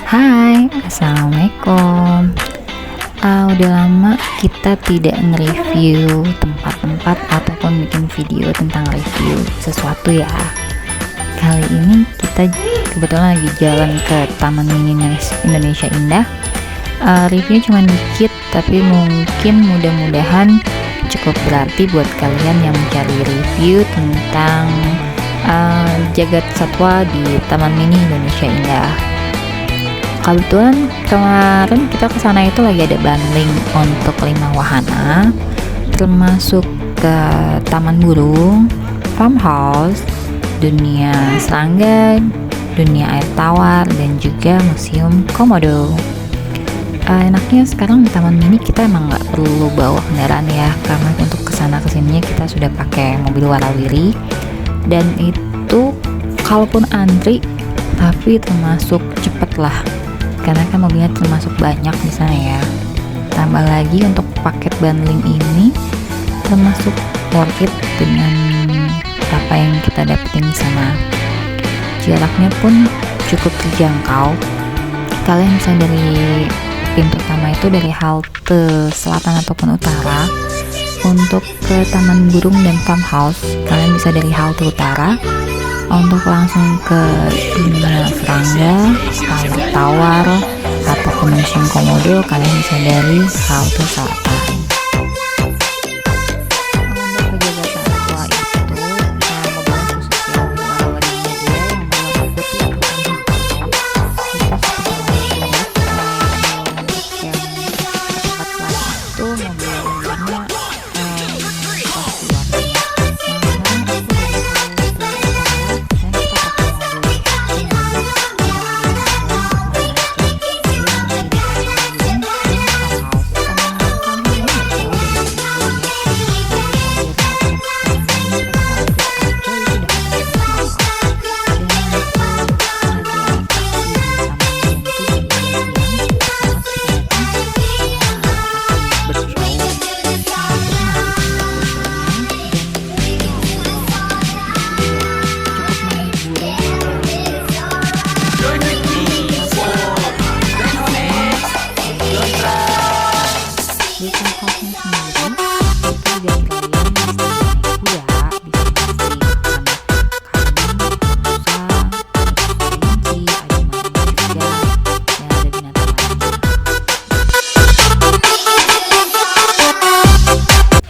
Hai, assalamualaikum. Udah lama kita tidak nge-review tempat-tempat ataupun bikin video tentang review sesuatu ya. Kali ini kita kebetulan lagi jalan ke Taman Mini Indonesia Indah. Review cuma dikit, tapi mungkin mudah-mudahan cukup berarti buat kalian yang mencari review tentang jagat satwa di Taman Mini Indonesia Indah. Kebetulan kemarin kita kesana itu lagi ada bundling untuk 5 wahana, termasuk ke Taman Burung, Farmhouse, dunia serangga, dunia air tawar, dan juga Museum Komodo. Enaknya sekarang di Taman Mini kita emang nggak perlu bawa kendaraan ya, karena untuk kesana kesininya kita sudah pakai mobil warawiri, dan itu kalaupun antri tapi termasuk cepet lah, karena kan mobilnya termasuk banyak di sana ya. Tambah lagi untuk paket bundling ini termasuk worth it dengan apa yang kita dapetin di sana. Jaraknya pun cukup terjangkau. Kalian bisa dari pintu utama itu dari halte selatan ataupun utara. Untuk ke Taman Burung dan Farmhouse kalian bisa dari halte utara. Untuk langsung ke dunia serangga, air tawar, ataupun Museum Komodo kalian bisa dari halte selatan.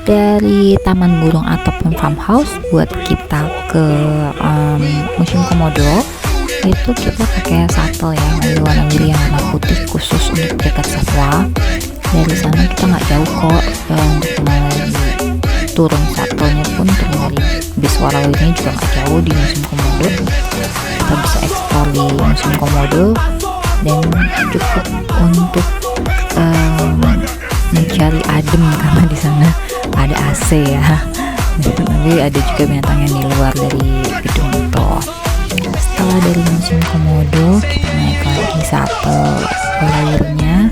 Dari Taman Burung ataupun Farmhouse buat kita ke Museum Komodo itu kita pakai shuttle ya, mobil warna-warni yang warna putih khusus untuk jagat satwa. Dari sana kita nggak jauh kok, untuk turun shuttle-nya pun turun dari bis warna-warni juga nggak jauh di Museum Komodo. Kita bisa eksplor di Museum Komodo dan cukup untuk mencari adem karena di sana ada AC ya. Nanti ada juga binatang yang di luar dari gedung itu. Setelah dari Museum Komodo kita naik lagi shuttle warawirinya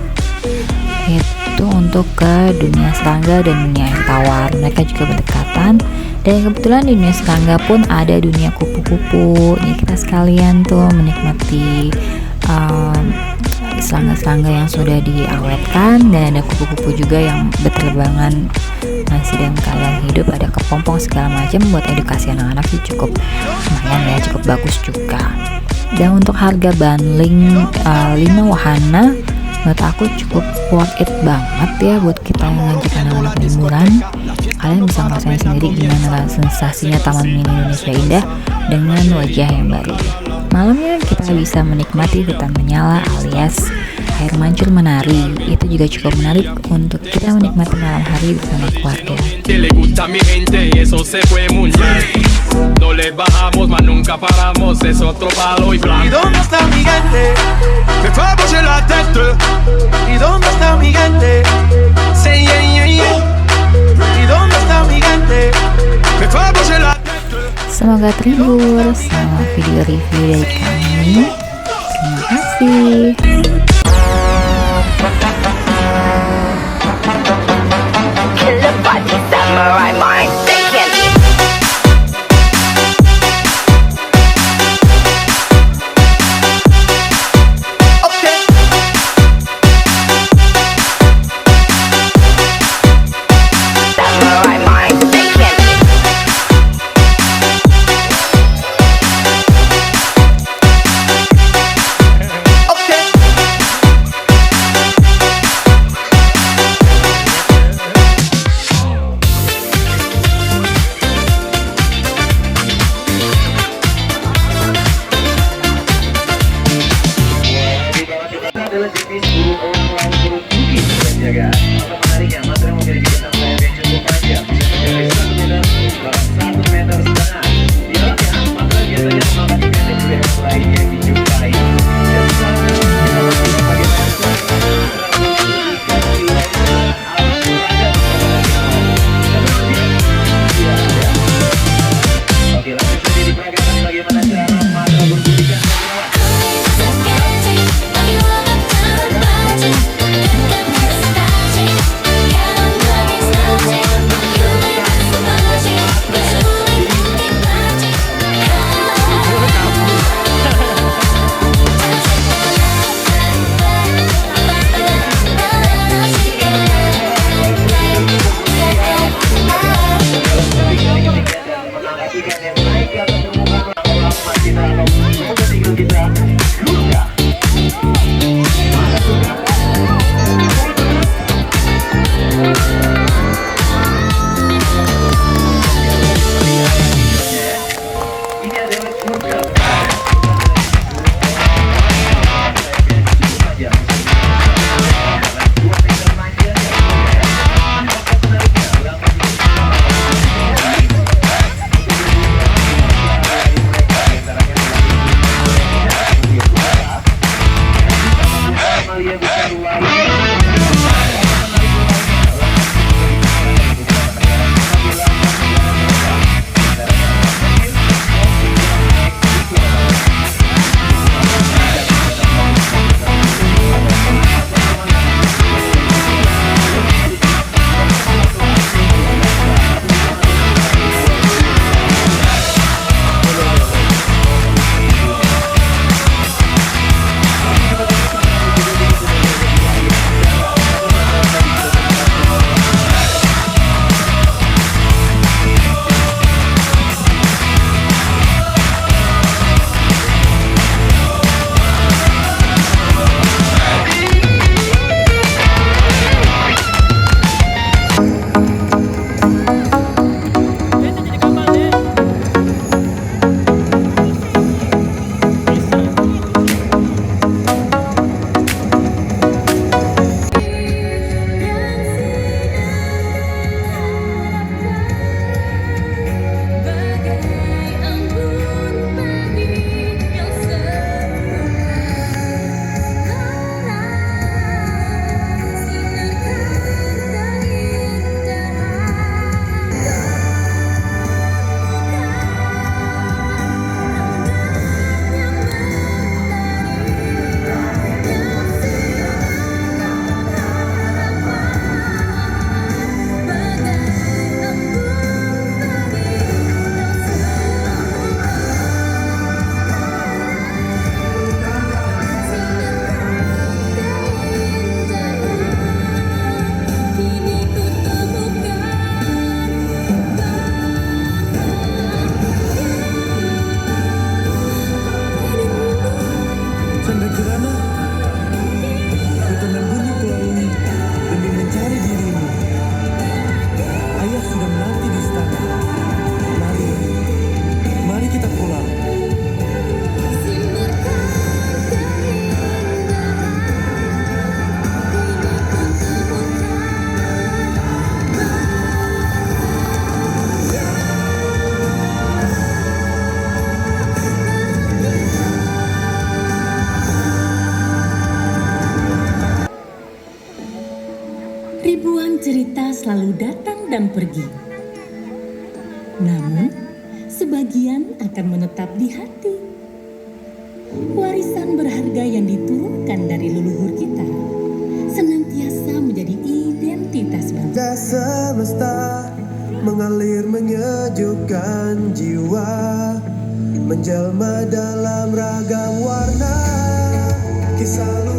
itu untuk ke dunia serangga dan dunia air tawar. Mereka juga berdekatan, dan kebetulan di dunia serangga pun ada dunia kupu-kupu. Jadi kita sekalian tuh menikmati serangga-serangga yang sudah diawetkan, dan ada kupu-kupu juga yang berterbangan masih dalam keadaan hidup, ada kepompong segala macam. Buat edukasi anak-anak sih cukup lumayan ya, cukup bagus juga. Dan untuk harga bundling 5 wahana menurut aku cukup worth it banget ya buat kita yang ngajak anak-anak liburan. Kalian bisa ngerasain sendiri gimana sensasinya Taman Mini Indonesia Indah dengan wajah yang baru. Malamnya kita bisa menikmati hutan menyala alias air mancur menari. Itu juga cukup menarik untuk kita menikmati malam hari bersama keluarga. Semoga terhibur sama video review dari kami. Terima kasih. Killer body samurai mind taken. Okay. Canda kirana, hutan dan bumi kulalui demi mencari dirimu. Ayah sudah menanti di istana. Mari kita pulang. Ribuan cerita selalu datang dan pergi. Namun, sebagian akan menetap di hati. Warisan berharga yang diturunkan dari leluhur kita senantiasa menjadi identitas bangsa. Semesta mengalir menyejukkan jiwa, menjelma dalam ragam warna. Kisah